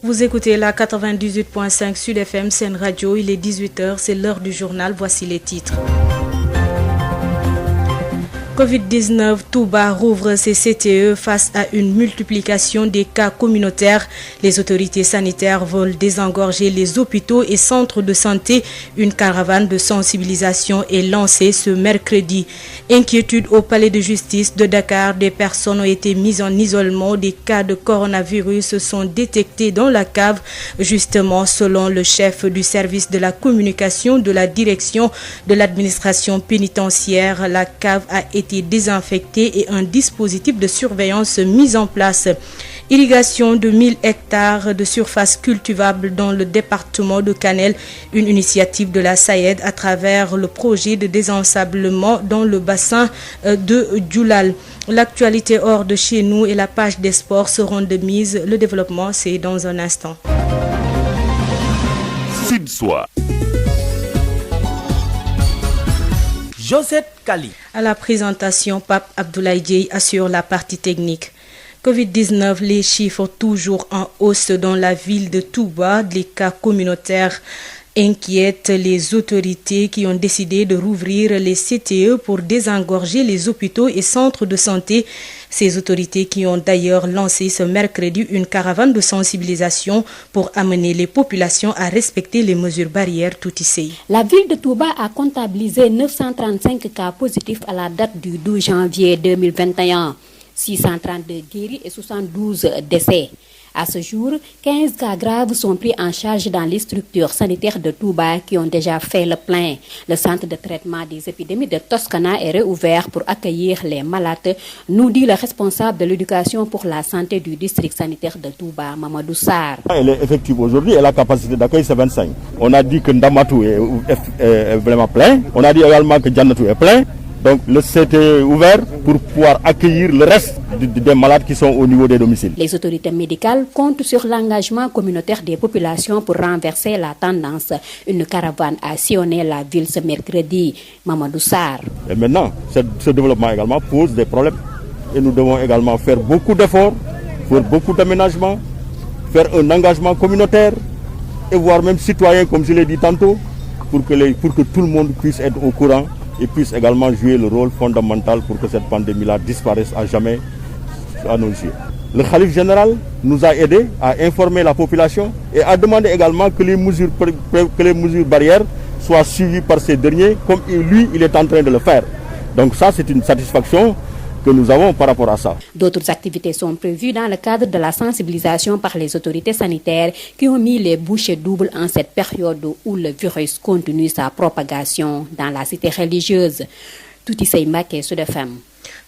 Vous écoutez la 98.5 Sud FM Sen Radio, il est 18h, c'est l'heure du journal, voici les titres. Covid-19, Touba rouvre ses CTE face à une multiplication des cas communautaires. Les autorités sanitaires veulent désengorger les hôpitaux et centres de santé. Une caravane de sensibilisation est lancée ce mercredi. Inquiétude au palais de justice de Dakar. Des personnes ont été mises en isolement. Des cas de coronavirus sont détectés dans la cave. Justement, selon le chef du service de la communication de la direction de l'administration pénitentiaire, la cave a été désinfecté et un dispositif de surveillance mis en place. Irrigation de 1000 hectares de surface cultivable dans le département de Kanel, une initiative de la SAED à travers le projet de désensablement dans le bassin de Djoulal. L'actualité hors de chez nous et la page des sports seront de mise. Le développement, c'est dans un instant. Sud-Soir. Josette Kali. À la présentation, Pape Abdoulaye Dieye assure la partie technique. Covid-19, les chiffres toujours en hausse dans la ville de Touba. Les cas communautaires inquiètent les autorités qui ont décidé de rouvrir les CTE pour désengorger les hôpitaux et centres de santé. Ces autorités qui ont d'ailleurs lancé ce mercredi une caravane de sensibilisation pour amener les populations à respecter les mesures barrières tout ici. La ville de Touba a comptabilisé 935 cas positifs à la date du 12 janvier 2021, 632 guéris et 72 décès. À ce jour, 15 cas graves sont pris en charge dans les structures sanitaires de Touba qui ont déjà fait le plein. Le centre de traitement des épidémies de Toscana est réouvert pour accueillir les malades, nous dit le responsable de l'éducation pour la santé du district sanitaire de Touba, Mamadou Sarr. Elle est effective aujourd'hui et la capacité d'accueil c'est 25. On a dit que Ndamatou est vraiment plein. On a dit également que Djanatou est plein. Donc le CT est ouvert pour pouvoir accueillir le reste des malades qui sont au niveau des domiciles. Les autorités médicales comptent sur l'engagement communautaire des populations pour renverser la tendance. Une caravane a sillonné la ville ce mercredi. Mamadou Sarr. Et maintenant, ce développement également pose des problèmes. Et nous devons également faire beaucoup d'efforts, faire beaucoup d'aménagements, faire un engagement communautaire et voire même citoyen, comme je l'ai dit tantôt, pour que tout le monde puisse être au courant et puisse également jouer le rôle fondamental pour que cette pandémie-là disparaisse à jamais à nos yeux. Le Khalife général nous a aidés à informer la population et à demander également que les mesures barrières soient suivies par ces derniers, comme lui, il est en train de le faire. Donc ça, c'est une satisfaction que nous avons par rapport à ça. D'autres activités sont prévues dans le cadre de la sensibilisation par les autorités sanitaires qui ont mis les bouchées doubles en cette période où le virus continue sa propagation dans la cité religieuse. Touti Mbacké, Sud FM.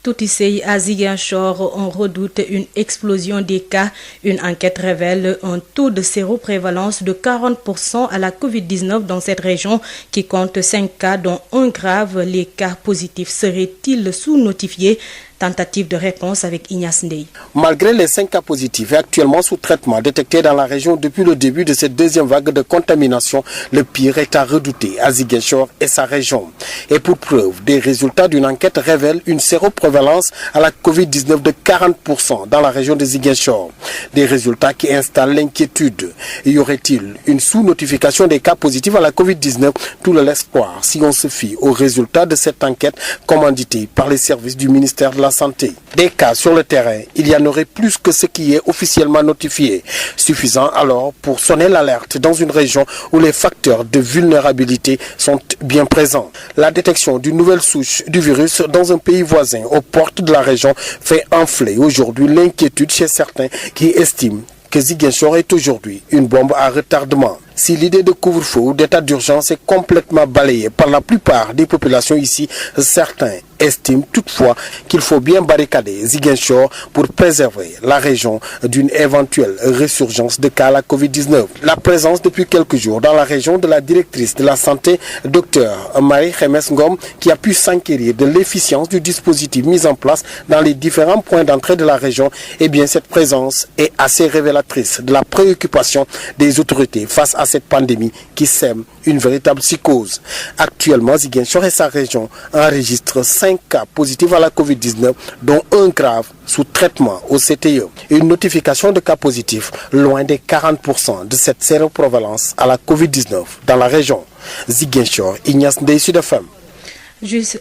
Tout ici, à Ziguinchor, on redoute une explosion des cas. Une enquête révèle un taux de séroprévalence de 40% à la Covid-19 dans cette région qui compte 5 cas, dont un grave. Les cas positifs seraient-ils sous-notifiés? Tentative de réponse avec Ignace Ndeye. Malgré les 5 cas positifs actuellement sous traitement détectés dans la région depuis le début de cette deuxième vague de contamination, le pire est à redouter à Ziguinchor et sa région. Et pour preuve, des résultats d'une enquête révèlent une séroprévalence à la Covid-19 de 40% dans la région de Ziguinchor. Des résultats qui installent l'inquiétude. Y aurait-il une sous-notification des cas positifs à la Covid-19? Tout l'espoir si on se fie aux résultats de cette enquête commanditée par les services du ministère de la Santé. Des cas sur le terrain, il y en aurait plus que ce qui est officiellement notifié. Suffisant alors pour sonner l'alerte dans une région où les facteurs de vulnérabilité sont bien présents. La détection d'une nouvelle souche du virus dans un pays voisin aux portes de la région fait enfler aujourd'hui l'inquiétude chez certains qui estiment que Ziguinchor est aujourd'hui une bombe à retardement. Si l'idée de couvre-feu ou d'état d'urgence est complètement balayée par la plupart des populations ici, certains estiment toutefois qu'il faut bien barricader Ziguinchor pour préserver la région d'une éventuelle résurgence de cas à la Covid-19. La présence depuis quelques jours dans la région de la directrice de la santé, Dr Marie-Khémesse Ngom, qui a pu s'enquérir de l'efficience du dispositif mis en place dans les différents points d'entrée de la région, eh bien cette présence est assez révélatrice de la préoccupation des autorités face à à cette pandémie qui sème une véritable psychose. Actuellement, Ziguinchor et sa région enregistrent 5 cas positifs à la Covid-19, dont un grave sous traitement au CTE. Une notification de cas positifs loin des 40% de cette séroprévalence à la Covid-19 dans la région. Ziguinchor, Ignace Ndeye, Sud FM.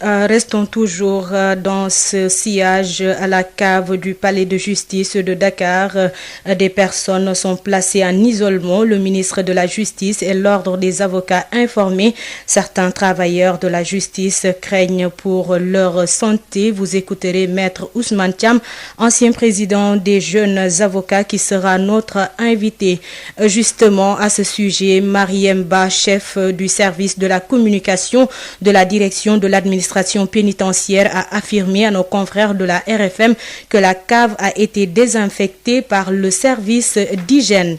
Restons toujours dans ce sillage à la cave du palais de justice de Dakar. Des personnes sont placées en isolement. Le ministre de la Justice et l'ordre des avocats informés. Certains travailleurs de la justice craignent pour leur santé. Vous écouterez Maître Ousmane Thiam, ancien président des jeunes avocats, qui sera notre invité. Justement, à ce sujet, Mariem Ba, chef du service de la communication de la direction de l'administration pénitentiaire, a affirmé à nos confrères de la RFM que la cave a été désinfectée par le service d'hygiène.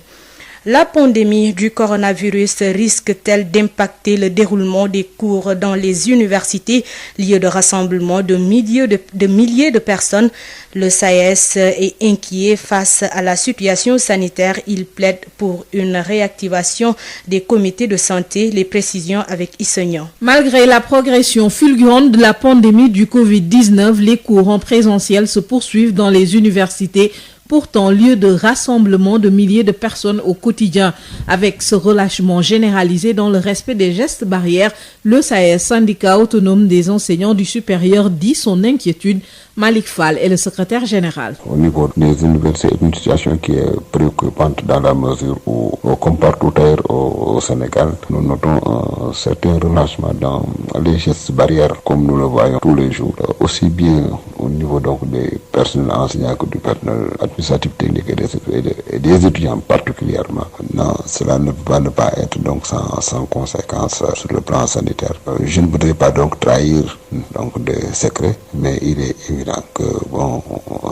La pandémie du coronavirus risque-t-elle d'impacter le déroulement des cours dans les universités, lieux de rassemblement de milliers de personnes? Le SAES est inquiet face à la situation sanitaire. Il plaide pour une réactivation des comités de santé. Les précisions avec Issegnan. Malgré la progression fulgurante de la pandémie du Covid-19, les cours en présentiel se poursuivent dans les universités, pourtant lieu de rassemblement de milliers de personnes au quotidien. Avec ce relâchement généralisé dans le respect des gestes barrières, le SAES, syndicat autonome des enseignants du supérieur, dit son inquiétude. Malik Fall est le secrétaire général. Au niveau des universités, c'est une situation qui est préoccupante dans la mesure où, comme partout ailleurs au Sénégal, nous notons un certain relâchement dans les gestes barrières, comme nous le voyons tous les jours, aussi bien au niveau donc des personnels enseignants que du personnel administratif, technique et des étudiants particulièrement. Non, cela ne peut pas être donc sans conséquences sur le plan sanitaire. Je ne voudrais pas donc trahir donc des secrets, mais il est évident que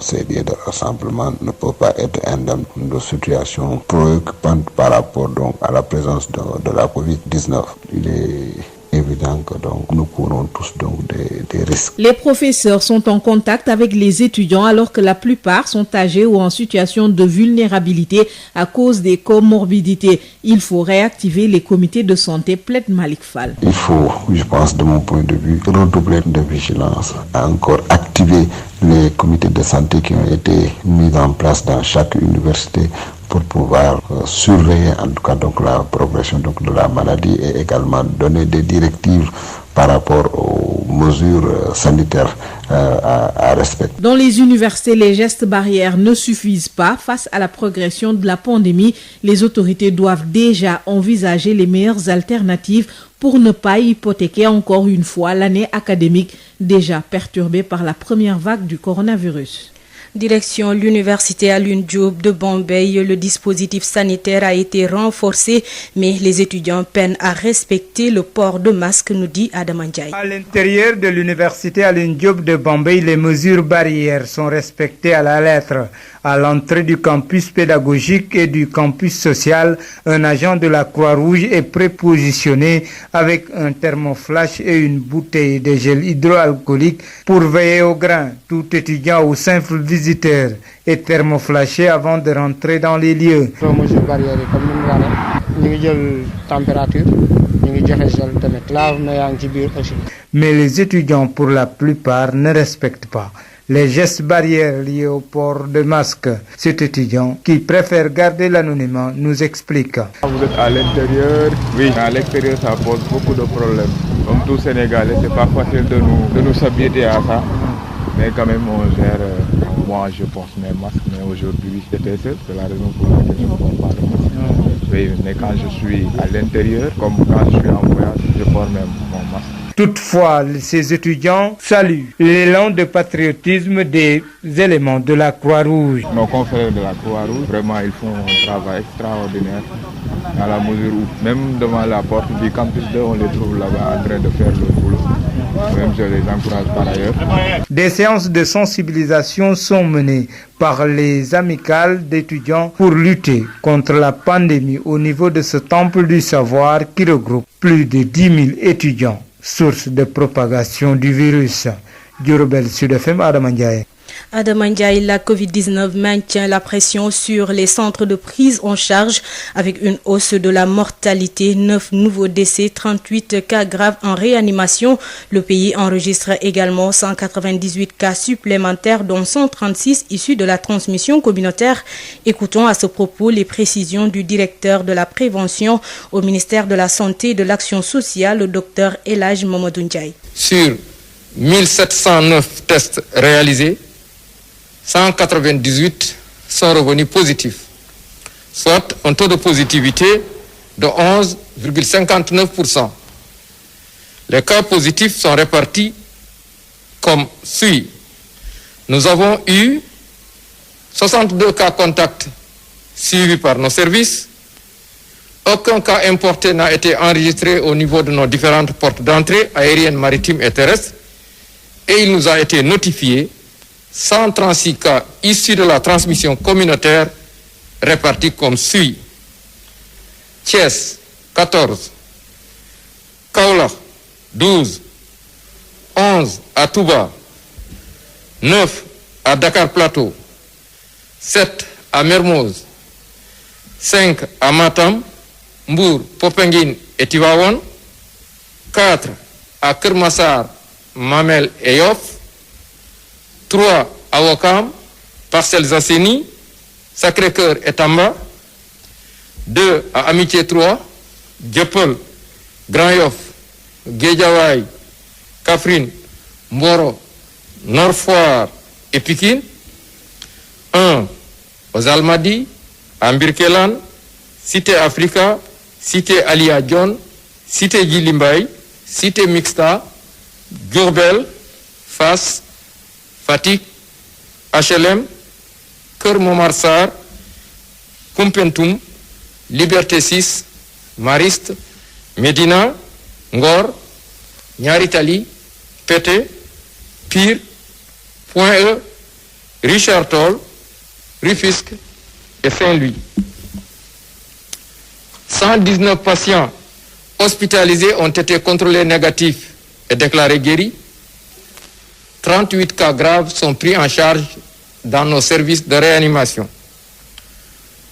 ces lieux de rassemblement ne peuvent pas être indemnes de situations préoccupantes par rapport donc à la présence de la Covid-19. Il est évident que donc nous courons tous donc des risques. Les professeurs sont en contact avec les étudiants alors que la plupart sont âgés ou en situation de vulnérabilité à cause des comorbidités. Il faut réactiver les comités de santé, plaide Malik Fall. Il faut, je pense de mon point de vue, redoubler de vigilance, encore activer les comités de santé qui ont été mis en place dans chaque université pour pouvoir surveiller en tout cas donc la progression donc de la maladie et également donner des directives par rapport aux mesures sanitaires à respecter. Dans les universités, les gestes barrières ne suffisent pas. Face à la progression de la pandémie, les autorités doivent déjà envisager les meilleures alternatives pour ne pas hypothéquer encore une fois l'année académique déjà perturbée par la première vague du coronavirus. Direction l'université Alioune Diop de Bombay, le dispositif sanitaire a été renforcé, mais les étudiants peinent à respecter le port de masque, nous dit Adam Ndiaye. À l'intérieur de l'université Alioune Diop de Bombay, les mesures barrières sont respectées à la lettre. À l'entrée du campus pédagogique et du campus social, un agent de la Croix-Rouge est prépositionné avec un thermoflash et une bouteille de gel hydroalcoolique pour veiller au grain. Tout étudiant ou simple visiteur est thermoflashé avant de rentrer dans les lieux. Mais les étudiants, pour la plupart, ne respectent pas les gestes barrières liés au port de masque. Cet étudiant, qui préfère garder l'anonymat, nous explique. Vous êtes à l'intérieur, oui, à l'extérieur ça pose beaucoup de problèmes. Comme tout Sénégalais, c'est pas facile de nous s'habituer à ça. Mais quand même on gère, moi je porte mes masques, mais aujourd'hui j'étais seul, c'est la raison pour laquelle je ne porte pas de masque. Oui, mais quand je suis à l'intérieur, comme quand je suis en voyage, je porte même mon masque. Toutefois, ces étudiants saluent l'élan de patriotisme des éléments de la Croix-Rouge. Nos confrères de la Croix-Rouge, vraiment, ils font un travail extraordinaire dans la mesure où, même devant la porte du campus 2, on les trouve là-bas en train de faire le boulot. Même je les encourage par ailleurs. Des séances de sensibilisation sont menées par les amicales d'étudiants pour lutter contre la pandémie au niveau de ce temple du savoir qui regroupe plus de 10 000 étudiants. Source de propagation du virus. Diourbel, Sud FM, Adam Ndiaye. Adama Ndiaye, la Covid-19 maintient la pression sur les centres de prise en charge avec une hausse de la mortalité, 9 nouveaux décès, 38 cas graves en réanimation. Le pays enregistre également 198 cas supplémentaires, dont 136 issus de la transmission communautaire. Écoutons à ce propos les précisions du directeur de la prévention au ministère de la Santé et de l'Action sociale, le docteur El Hadj Mamadou Ndiaye. Sur 1709 tests réalisés, 198 sont revenus positifs, soit un taux de positivité de 11,59%. Les cas positifs sont répartis comme suit. Nous avons eu 62 cas contacts suivis par nos services. Aucun cas importé n'a été enregistré au niveau de nos différentes portes d'entrée aériennes, maritimes et terrestres. Et il nous a été notifié 136 cas issus de la transmission communautaire répartis comme suit. Thiès, 14. Kaolack, 12. 11 à Touba. 9 à Dakar Plateau. 7 à Mermoz. 5 à Matam, Mbour, Popenguine et Tivaouane. 4 à Keur Massar, Mamel et Yoff. 3 à Ouakam, Parcelles Assainies, Sacré-Cœur et Tamba. 2 à Amitié 3, Dieuppeul, Grand Yoff, Guédiawaye, Kaffrine, Mboro, Nord Foire et Pikine. 1 aux Almadies, à Birkelane, Cité Africa, Cité Alia Dione, Cité Djily Mbaye, Cité Mixta, Diourbel, Fass, Fatick, HLM, Keur Momar Sarr, Koumpentoum, Liberté 6, Mariste, Médina, Ngor, Niary Tally, Pété, Pire, Point E, Richard Toll, Rufisque et Saint-Louis. 119 patients hospitalisés ont été contrôlés négatifs et déclarés guéris. 38 cas graves sont pris en charge dans nos services de réanimation.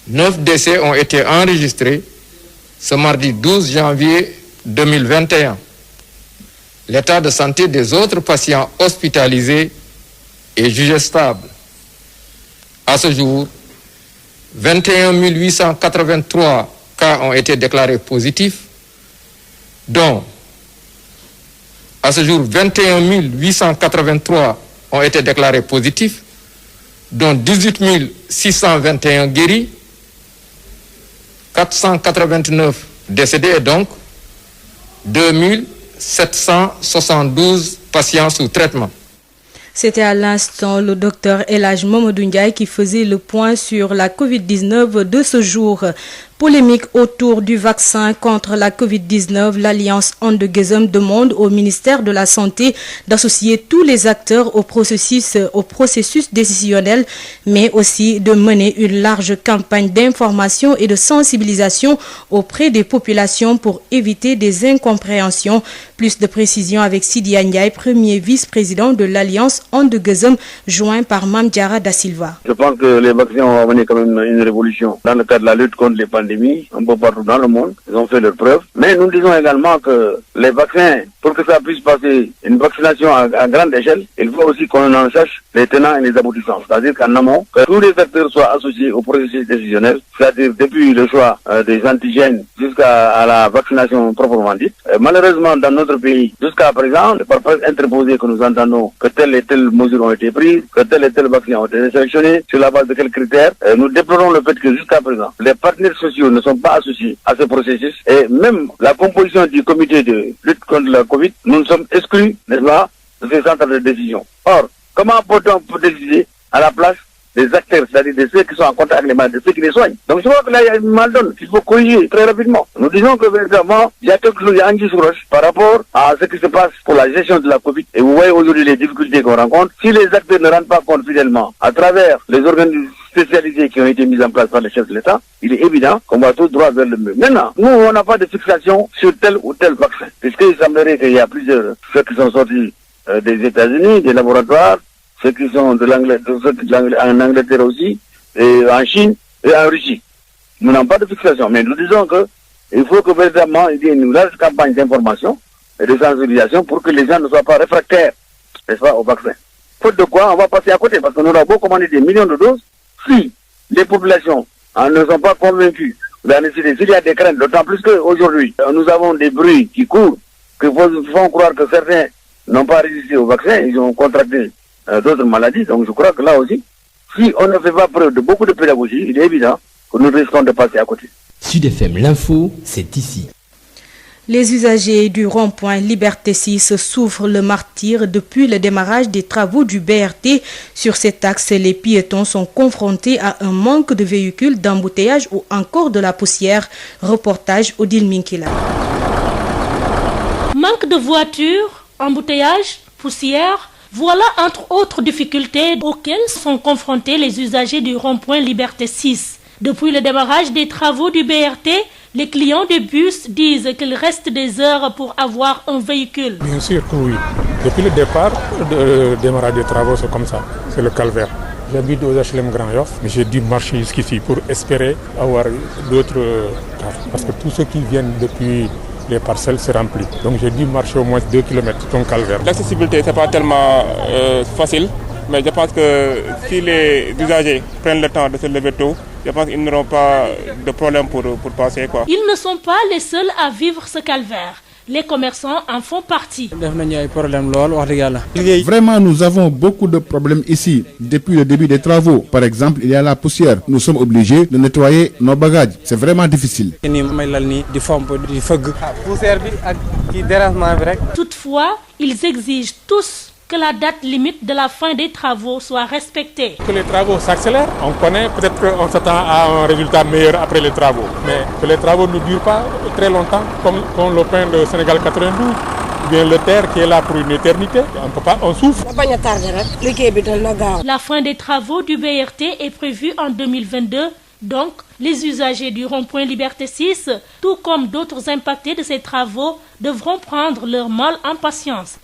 9 décès ont été enregistrés ce mardi 12 janvier 2021. L'état de santé des autres patients hospitalisés est jugé stable. À ce jour, 21 883 cas ont été déclarés positifs, dont à ce jour 21 883 ont été déclarés positifs, dont 18 621 guéris, 489 décédés et donc 2772 patients sous traitement. C'était à l'instant le docteur El Hadj Mamadou Ndiaye qui faisait le point sur la Covid-19 de ce jour. Polémique autour du vaccin contre la Covid-19, l'Alliance And Gueusseum demande au ministère de la Santé d'associer tous les acteurs au processus décisionnel, mais aussi de mener une large campagne d'information et de sensibilisation auprès des populations pour éviter des incompréhensions. Plus de précisions avec Sidi Ndiaye, premier vice-président de l'Alliance And Gueusseum, joint par Mame Diarra Da Silva. Je pense que les vaccins ont amené quand même une révolution dans le cadre de la lutte contre les pandémies. Un peu partout dans le monde, ils ont fait leurs preuves. Mais nous disons également que les vaccins, pour que ça puisse passer une vaccination à grande échelle, il faut aussi qu'on en sache les tenants et les aboutissants. C'est-à-dire qu'en amont, que tous les acteurs soient associés au processus décisionnel, c'est-à-dire depuis le choix des antigènes jusqu'à la vaccination proprement dite. Malheureusement, dans notre pays, jusqu'à présent, les parfois interposés que nous entendons que telle et telle mesure ont été prises, que tel et tel vaccin ont été sélectionnés, sur la base de quels critères, nous déplorons le fait que jusqu'à présent, les partenaires sociaux ne sont pas associés à ce processus et même la composition du comité de lutte contre la Covid, nous sommes exclus, n'est-ce pas, de ces centres de décision. Or, comment peut-on décider à la place des acteurs, c'est-à-dire de ceux qui sont en contact avec les malades, de ceux qui les soignent? Donc je vois que là il y a une mal-donne qu'il faut corriger très rapidement. Nous disons que véritablement, il y a quelque chose, il y a anguille sous roche par rapport à ce qui se passe pour la gestion de la Covid. Et vous voyez aujourd'hui les difficultés qu'on rencontre. Si les acteurs ne rendent pas compte fidèlement à travers les organismes spécialisés qui ont été mis en place par les chefs de l'État, il est évident qu'on va tout droit vers le mur. Maintenant, nous, on n'a pas de fixation sur tel ou tel vaccin, puisqu'il semblerait qu'il y a plusieurs, ceux qui sont sortis des États-Unis, des laboratoires, ceux qui sont de l'Angleterre, en Angleterre aussi, et en Chine et en Russie. Nous n'avons pas de fixation, mais nous disons que il faut que véritablement il y ait une large campagne d'information et de sensibilisation pour que les gens ne soient pas réfractaires, n'est-ce pas, au vaccin. Faute de quoi, on va passer à côté, parce que nous avons beau commander des millions de doses, si les populations ne sont pas convaincues de la nécessité, s'il y a des craintes, d'autant plus qu'aujourd'hui, nous avons des bruits qui courent, qui font croire que certains n'ont pas résisté au vaccin, ils ont contracté d'autres maladies, donc je crois que là aussi, si on ne fait pas preuve de beaucoup de pédagogie, il est évident que nous risquons de passer à côté. Sud FM, l'info, c'est ici. Les usagers du rond-point Liberté 6 souffrent le martyre depuis le démarrage des travaux du BRT. Sur cet axe, les piétons sont confrontés à un manque de véhicules, d'embouteillage ou encore de la poussière. Reportage Odile Minkila. Manque de voitures, embouteillage, poussière, voilà entre autres difficultés auxquelles sont confrontés les usagers du rond-point Liberté 6. Depuis le démarrage des travaux du BRT, les clients des bus disent qu'il reste des heures pour avoir un véhicule. Bien sûr que oui. Depuis le départ, le démarrage des travaux, c'est comme ça. C'est le calvaire. J'habite aux HLM Grand Yoff, mais j'ai dû marcher jusqu'ici pour espérer avoir d'autres cars. Parce que tous ceux qui viennent depuis les parcelles, c'est rempli. Donc j'ai dû marcher au moins 2 km, c'est un calvaire. L'accessibilité, c'est pas tellement facile. Mais je pense que si les usagers prennent le temps de se lever tôt, je pense qu'ils n'auront pas de problème pour passer, quoi. Ils ne sont pas les seuls à vivre ce calvaire. Les commerçants en font partie. Vraiment, nous avons beaucoup de problèmes ici. Depuis le début des travaux, par exemple, il y a la poussière. Nous sommes obligés de nettoyer nos bagages. C'est vraiment difficile. Toutefois, ils exigent tous que la date limite de la fin des travaux soit respectée. Que les travaux s'accélèrent, on connaît, peut-être qu'on s'attend à un résultat meilleur après les travaux. Mais que les travaux ne durent pas très longtemps, comme le pont de Sénégal 92, ou bien le terre qui est là pour une éternité. On peut pas, on souffre. La fin des travaux du BRT est prévue en 2022. Donc, les usagers du rond-point Liberté 6, tout comme d'autres impactés de ces travaux, devront prendre leur mal en patience.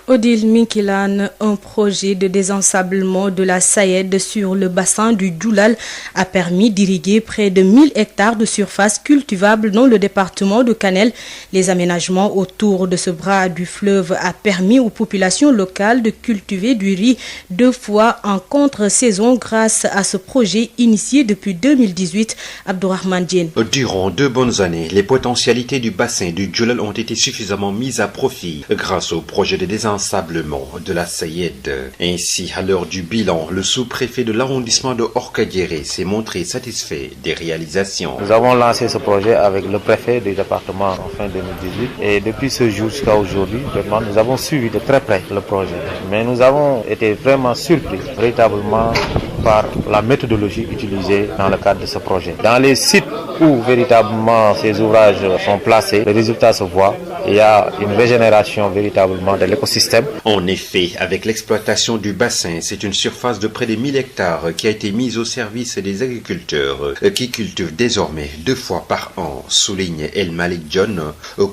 Odile Minkilan, un projet de désensablement de la Sayed sur le bassin du Djoulal a permis d'irriguer près de 1000 hectares de surface cultivable dans le département de Kanel. Les aménagements autour de ce bras du fleuve a permis aux populations locales de cultiver du riz 2 fois en contre-saison grâce à ce projet initié depuis 2018. Abdourahmane Diène. Durant 2 bonnes années, les potentialités du bassin du Djoulal ont été suffisamment mises à profit grâce au projet de désensablement de la Sayed. Ainsi, à l'heure du bilan, le sous-préfet de l'arrondissement de Orkadiéré s'est montré satisfait des réalisations. Nous avons lancé ce projet avec le préfet du département en fin 2018 et depuis ce jour jusqu'à aujourd'hui, nous avons suivi de très près le projet. Mais nous avons été vraiment surpris, véritablement, par la méthodologie utilisée dans le cadre de ce projet. Dans les sites où véritablement ces ouvrages sont placés, les résultats se voient. Il y a une régénération véritablement de l'écosystème. En effet, avec l'exploitation du bassin, c'est une surface de près de 1000 hectares qui a été mise au service des agriculteurs qui cultivent désormais 2 fois par an, souligne El Malik John,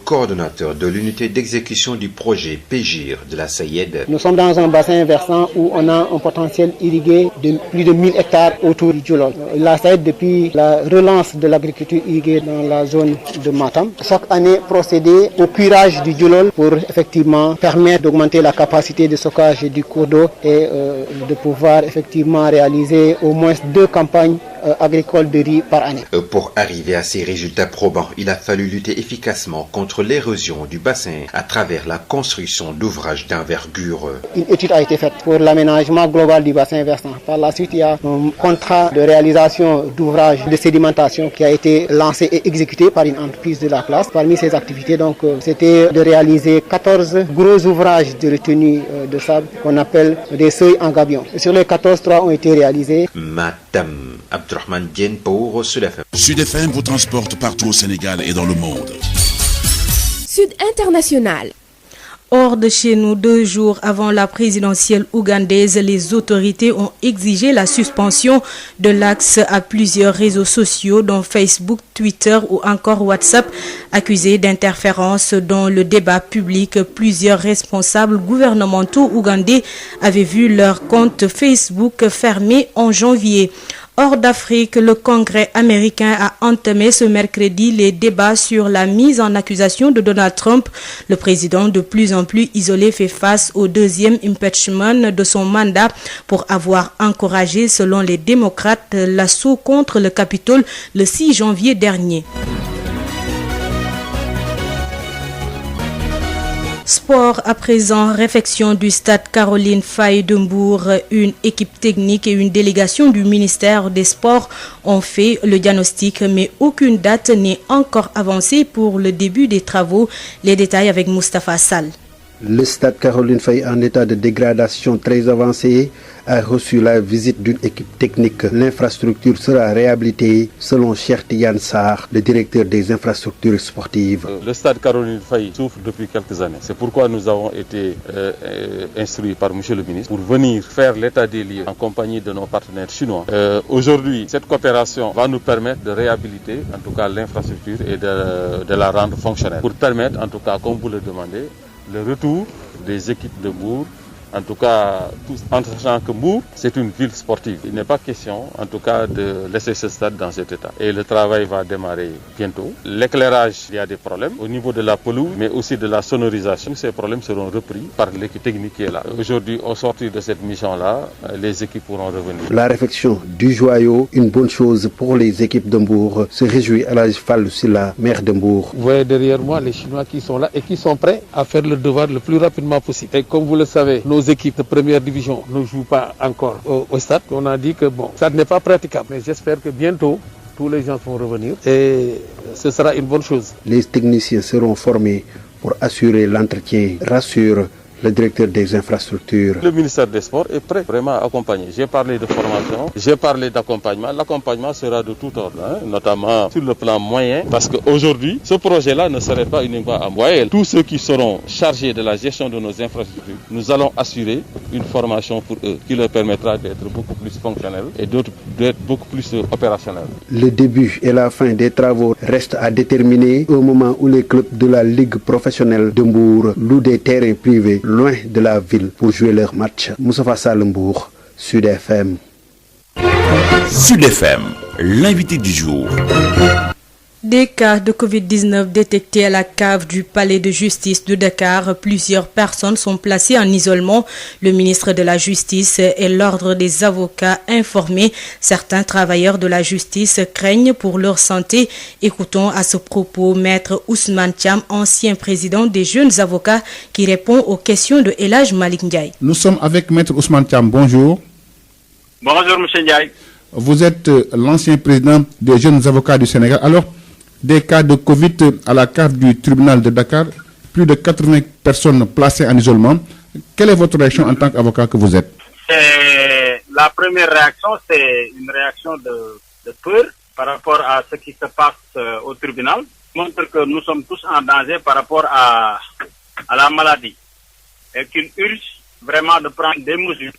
coordonnateur de l'unité d'exécution du projet PGIR de la Sayed. Nous sommes dans un bassin versant où on a un potentiel irrigué de plus de 1000 hectares autour du Djoulal. La Sayed, depuis la relance de l'agriculture irriguée dans la zone de Matam, chaque année procédé au curage du Djoulal pour effectivement permettre d'augmenter la capacité de stockage du cours d'eau et de pouvoir effectivement réaliser au moins 2 campagnes agricoles de riz par année. Pour arriver à ces résultats probants, il a fallu lutter efficacement contre l'érosion du bassin à travers la construction d'ouvrages d'envergure. Une étude a été faite pour l'aménagement global du bassin versant. Par la suite, il y a un contrat de réalisation d'ouvrages de sédimentation qui a été lancé et exécuté par une entreprise de la place. Parmi ces activités, donc, c'était de réaliser 14 gros ouvrages de retenue de sable qu'on appelle des seuils en gabion. Sur les 14, 3 ont été réalisés. Madame Abdourahmane Diène pour Sud FM. Sud FM vous transporte partout au Sénégal et dans le monde. Sud International. Hors de chez nous, 2 jours avant la présidentielle ougandaise, les autorités ont exigé la suspension de l'accès à plusieurs réseaux sociaux, dont Facebook, Twitter ou encore WhatsApp, accusés d'interférence dans le débat public. Plusieurs responsables gouvernementaux ougandais avaient vu leur compte Facebook fermé en janvier. Hors d'Afrique, le Congrès américain a entamé ce mercredi les débats sur la mise en accusation de Donald Trump. Le président, de plus en plus isolé, fait face au 2e impeachment de son mandat pour avoir encouragé, selon les démocrates, l'assaut contre le Capitole le 6 janvier dernier. Sport à présent, réfection du stade Caroline Faye de Mbour. Une équipe technique et une délégation du ministère des Sports ont fait le diagnostic, mais aucune date n'est encore avancée pour le début des travaux. Les détails avec Moustapha Sall. Le stade Caroline Faye, en état de dégradation très avancée, a reçu la visite d'une équipe technique. L'infrastructure sera réhabilitée selon Cheikh Tidiane Sarr, le directeur des infrastructures sportives. Le stade Caroline Faye souffre depuis quelques années. C'est pourquoi nous avons été instruits par M. le ministre pour venir faire l'état des lieux en compagnie de nos partenaires chinois. Aujourd'hui, cette coopération va nous permettre de réhabiliter en tout cas l'infrastructure et de la rendre fonctionnelle. Pour permettre en tout cas, comme vous le demandez, le retour des équipes de Mbour, en tout cas, en sachant que Mbour, c'est une ville sportive. Il n'est pas question, en tout cas, de laisser ce stade dans cet état. Et le travail va démarrer bientôt. L'éclairage, il y a des problèmes au niveau de la pelouse, mais aussi de la sonorisation. Tous ces problèmes seront repris par l'équipe technique qui est là. Aujourd'hui, au sortir de cette mission-là, les équipes pourront revenir. La réfection du joyau, une bonne chose pour les équipes de Mbour, se réjouit Elhadji Fallou Sylla, maire de Mbour. Vous voyez derrière moi les Chinois qui sont là et qui sont prêts à faire le devoir le plus rapidement possible. Et comme vous le savez, nos équipes de première division ne jouent pas encore au stade. On a dit que bon, ça n'est pas praticable. Mais j'espère que bientôt, tous les gens vont revenir et ce sera une bonne chose. Les techniciens seront formés pour assurer l'entretien, rassure le directeur des infrastructures. Le ministère des Sports est prêt vraiment à accompagner. J'ai parlé de formation, j'ai parlé d'accompagnement. L'accompagnement sera de tout ordre, notamment sur le plan moyen, parce qu'aujourd'hui, ce projet-là ne serait pas uniquement à moyen. Tous ceux qui seront chargés de la gestion de nos infrastructures, nous allons assurer une formation pour eux qui leur permettra d'être beaucoup plus fonctionnels et d'être beaucoup plus opérationnels. Le début et la fin des travaux restent à déterminer au moment où les clubs de la Ligue professionnelle de Mbour louent des terrains privés loin de la ville pour jouer leur match. Moustapha Sall, Mbour, Sud FM. Sud FM, l'invité du jour. Des cas de Covid-19 détectés à la cave du palais de justice de Dakar. Plusieurs personnes sont placées en isolement. Le ministre de la Justice et l'ordre des avocats informés. Certains travailleurs de la justice craignent pour leur santé. Écoutons à ce propos Maître Ousmane Thiam, ancien président des jeunes avocats, qui répond aux questions de Elhadji Malick Ndiaye. Nous sommes avec Maître Ousmane Thiam. Bonjour. Bonjour, M. Ndiaye. Vous êtes l'ancien président des jeunes avocats du Sénégal. Alors, des cas de Covid à la cave du tribunal de Dakar, plus de 80 personnes placées en isolement. Quelle est votre réaction en tant qu'avocat que vous êtes? La première réaction, c'est une réaction de peur par rapport à ce qui se passe au tribunal. Montre que nous sommes tous en danger par rapport à la maladie et qu'il urge vraiment de prendre des mesures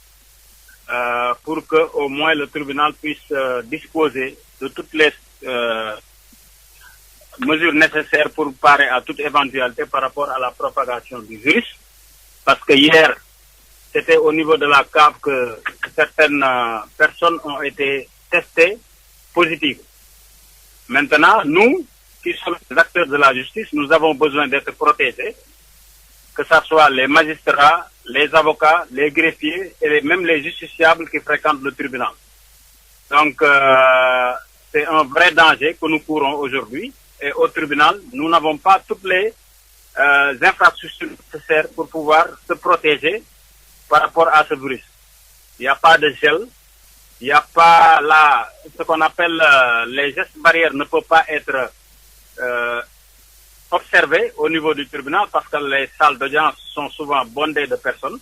pour que au moins le tribunal puisse disposer de toutes les mesures nécessaires pour parer à toute éventualité par rapport à la propagation du virus. Parce que hier, c'était au niveau de la cave que certaines personnes ont été testées positives. Maintenant, nous, qui sommes les acteurs de la justice, nous avons besoin d'être protégés, que ce soit les magistrats, les avocats, les greffiers et même les justiciables qui fréquentent le tribunal. Donc, c'est un vrai danger que nous courons aujourd'hui. Et au tribunal, nous n'avons pas toutes les infrastructures nécessaires pour pouvoir se protéger par rapport à ce virus. Il n'y a pas de gel, il n'y a pas ce qu'on appelle les gestes barrières ne peuvent pas être observés au niveau du tribunal parce que les salles d'audience sont souvent bondées de personnes.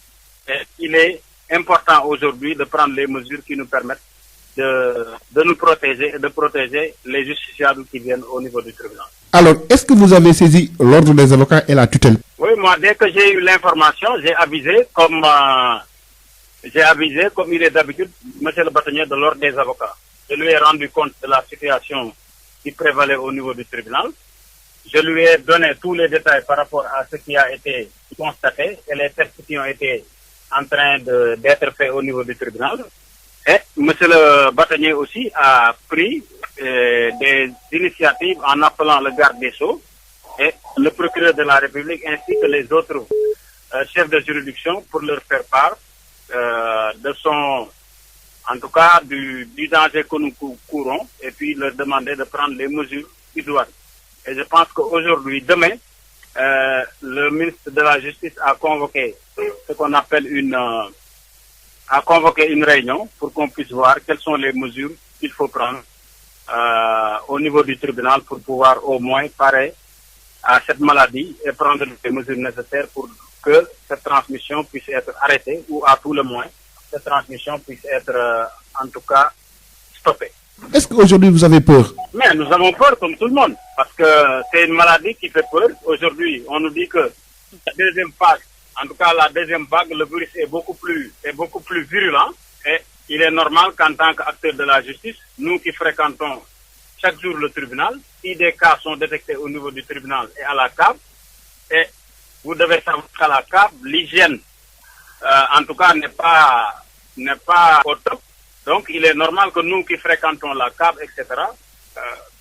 Et il est important aujourd'hui de prendre les mesures qui nous permettent de nous protéger et de protéger les justiciables qui viennent au niveau du tribunal. Alors, est-ce que vous avez saisi l'ordre des avocats et la tutelle? Oui, moi, dès que j'ai eu l'information, j'ai avisé, comme il est d'habitude, monsieur le bâtonnier de l'ordre des avocats. Je lui ai rendu compte de la situation qui prévalait au niveau du tribunal. Je lui ai donné tous les détails par rapport à ce qui a été constaté et les tests qui ont été en train d'être faits au niveau du tribunal. Et monsieur le bâtonnier aussi a pris des initiatives en appelant le garde des Sceaux et le procureur de la République ainsi que les autres chefs de juridiction pour leur faire part en tout cas du danger que nous courons et puis leur demander de prendre les mesures idoines. Et je pense qu'aujourd'hui, demain, le ministre de la Justice a convoqué ce qu'on appelle une réunion pour qu'on puisse voir quelles sont les mesures qu'il faut prendre au niveau du tribunal pour pouvoir au moins parer à cette maladie et prendre les mesures nécessaires pour que cette transmission puisse être arrêtée ou à tout le moins cette transmission puisse être en tout cas stoppée. Est-ce qu'aujourd'hui vous avez peur? Mais nous avons peur comme tout le monde parce que c'est une maladie qui fait peur. Aujourd'hui, on nous dit que la deuxième vague, en tout cas la deuxième vague, le virus est beaucoup plus virulent et il est normal qu'en tant qu'acteurs de la justice, nous qui fréquentons chaque jour le tribunal, si des cas sont détectés au niveau du tribunal et à la CAB, et vous devez savoir qu'à la CAB, l'hygiène, en tout cas, n'est pas au top. Donc, il est normal que nous qui fréquentons la CAB, etc.,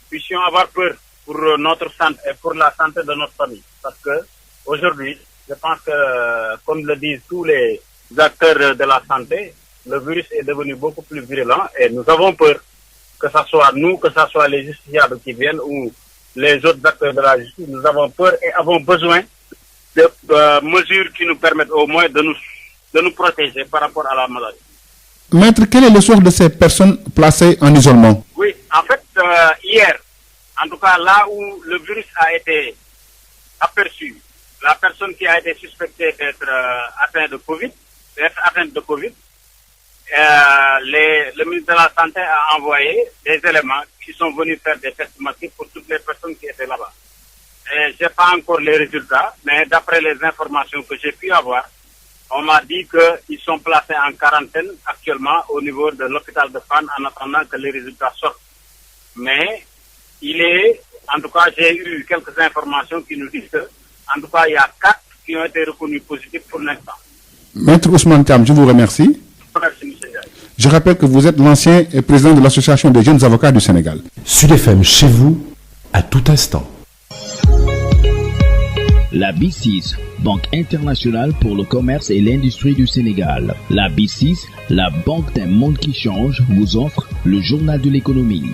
puissions avoir peur pour notre santé et pour la santé de notre famille. Parce que aujourd'hui, je pense que, comme le disent tous les acteurs de la santé, le virus est devenu beaucoup plus virulent et nous avons peur, que ce soit nous, que ce soit les justiciables qui viennent ou les autres acteurs de la justice, nous avons peur et avons besoin de mesures qui nous permettent au moins de nous protéger par rapport à la maladie. Maître, quel est le sort de ces personnes placées en isolement? Oui, en fait, hier, en tout cas là où le virus a été aperçu, la personne qui a été suspectée d'être atteinte de Covid, le ministre de la Santé a envoyé des éléments qui sont venus faire des tests massifs pour toutes les personnes qui étaient là-bas. Je n'ai pas encore les résultats, mais d'après les informations que j'ai pu avoir, on m'a dit qu'ils sont placés en quarantaine actuellement au niveau de l'hôpital de Fann en attendant que les résultats sortent. Mais en tout cas, j'ai eu quelques informations qui nous disent que, en tout cas, il y a 4 qui ont été reconnus positifs pour l'instant. Maître Ousmane Thiam, je vous remercie. Merci, monsieur Ndiaye. Je rappelle que vous êtes l'ancien président de l'Association des jeunes avocats du Sénégal. Sud FM chez vous, à tout instant. La B6, Banque internationale pour le commerce et l'industrie du Sénégal. La B6, la banque d'un monde qui change, vous offre le journal de l'économie.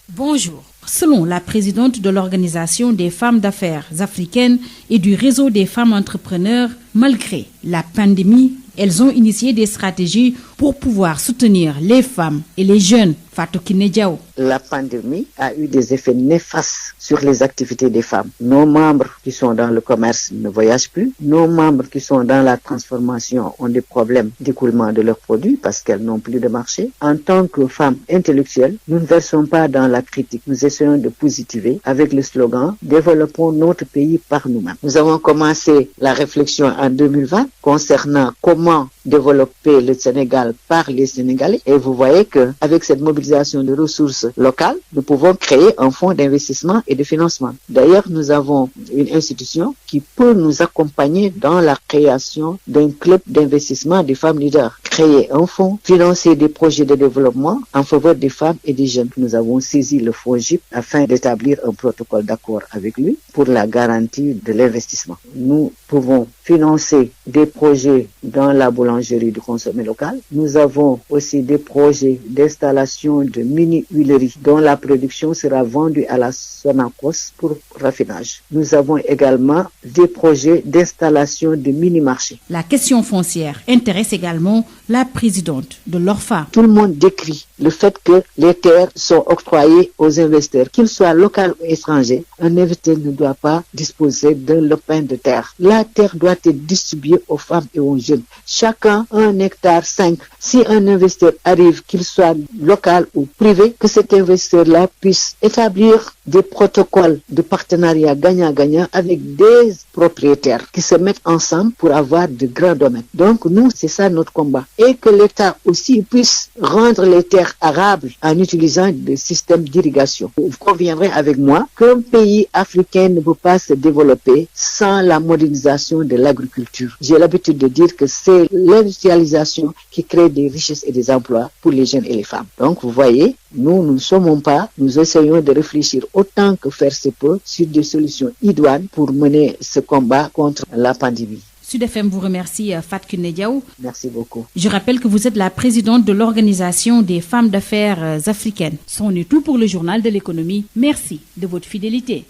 Bonjour. Selon la présidente de l'Organisation des femmes d'affaires africaines et du réseau des femmes entrepreneurs, malgré la pandémie, elles ont initié des stratégies pour pouvoir soutenir les femmes et les jeunes. Fatou Kiné Diaw. La pandémie a eu des effets néfastes sur les activités des femmes. Nos membres qui sont dans le commerce ne voyagent plus. Nos membres qui sont dans la transformation ont des problèmes d'écoulement de leurs produits parce qu'elles n'ont plus de marché. En tant que femmes intellectuelles, nous ne versons pas dans la critique. Nous essayons de positiver avec le slogan « Développons notre pays par nous-mêmes ». Nous avons commencé la réflexion en 2020 concernant comment développer le Sénégal par les Sénégalais. Et vous voyez que avec cette mobilisation de ressources locales, nous pouvons créer un fonds d'investissement et de financement. D'ailleurs, nous avons une institution qui peut nous accompagner dans la création d'un club d'investissement des femmes leaders. Créer un fonds, financer des projets de développement en faveur des femmes et des jeunes. Nous avons saisi le FONGIP afin d'établir un protocole d'accord avec lui pour la garantie de l'investissement. Nous pouvons financer des projets dans la boulangerie du consommé local. Nous avons aussi des projets d'installation de mini-huileries dont la production sera vendue à la Sonacos pour raffinage. Nous avons également des projets d'installation de mini-marchés. La question foncière intéresse également la présidente de l'ORFA. Tout le monde décrit le fait que les terres sont octroyées aux investisseurs, qu'ils soient locaux ou étrangers. Un investisseur ne doit pas disposer d'un lopin de terre. La terre doit être distribuée aux femmes et aux jeunes. Chacun 1 hectare 5. Si un investisseur arrive, qu'il soit local ou privé, que cet investisseur-là puisse établir des protocoles de partenariat gagnant-gagnant avec des propriétaires qui se mettent ensemble pour avoir de grands domaines. Donc nous, c'est ça notre combat. Et que l'État aussi puisse rendre les terres arables en utilisant des systèmes d'irrigation. Vous conviendrez avec moi qu'un pays africain ne peut pas se développer sans la modernisation de l'agriculture. J'ai l'habitude de dire que c'est l'industrialisation qui crée des richesses et des emplois pour les jeunes et les femmes. Donc vous voyez, nous ne sommes pas, nous essayons de réfléchir autant que faire se peut sur des solutions idoines pour mener ce combat contre la pandémie. Sud FM vous remercie, Fatou Kiné Diaw. Merci beaucoup. Je rappelle que vous êtes la présidente de l'Organisation des femmes d'affaires africaines. C'en est tout pour le journal de l'économie. Merci de votre fidélité.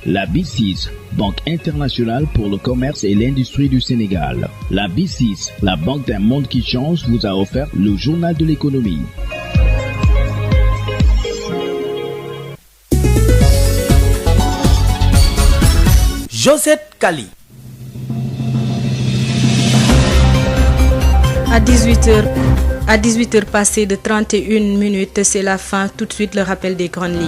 La B6, Banque internationale pour le commerce et l'industrie du Sénégal. La B6, la banque d'un monde qui change, vous a offert le journal de l'économie. Josette Kali. À 18h passées de 31 minutes, c'est la fin. Tout de suite, le rappel des grandes lignes.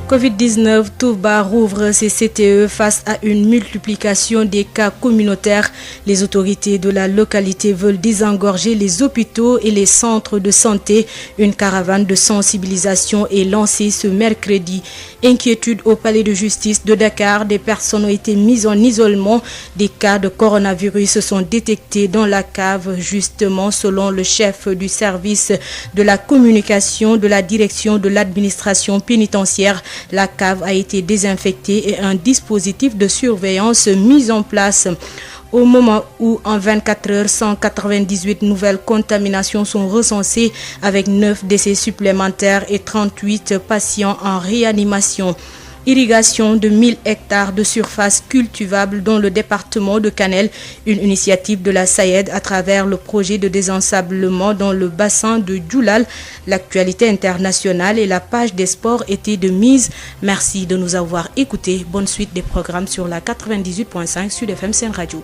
Covid-19, Touba rouvre ses CTE face à une multiplication des cas communautaires. Les autorités de la localité veulent désengorger les hôpitaux et les centres de santé. Une caravane de sensibilisation est lancée ce mercredi. Inquiétude au palais de justice de Dakar. Des personnes ont été mises en isolement. Des cas de coronavirus se sont détectés dans la cave, justement, selon le chef du service de la communication de la direction de l'administration pénitentiaire. La cave a été désinfectée et un dispositif de surveillance mis en place. Au moment où, en 24 heures, 198 nouvelles contaminations sont recensées avec 9 décès supplémentaires et 38 patients en réanimation. Irrigation de 1000 hectares de surface cultivable dans le département de Kanel, une initiative de la SAED à travers le projet de désensablement dans le bassin de Djoulal. L'actualité internationale et la page des sports étaient de mise. Merci de nous avoir écoutés. Bonne suite des programmes sur la 98.5 Sud FM Sen Radio.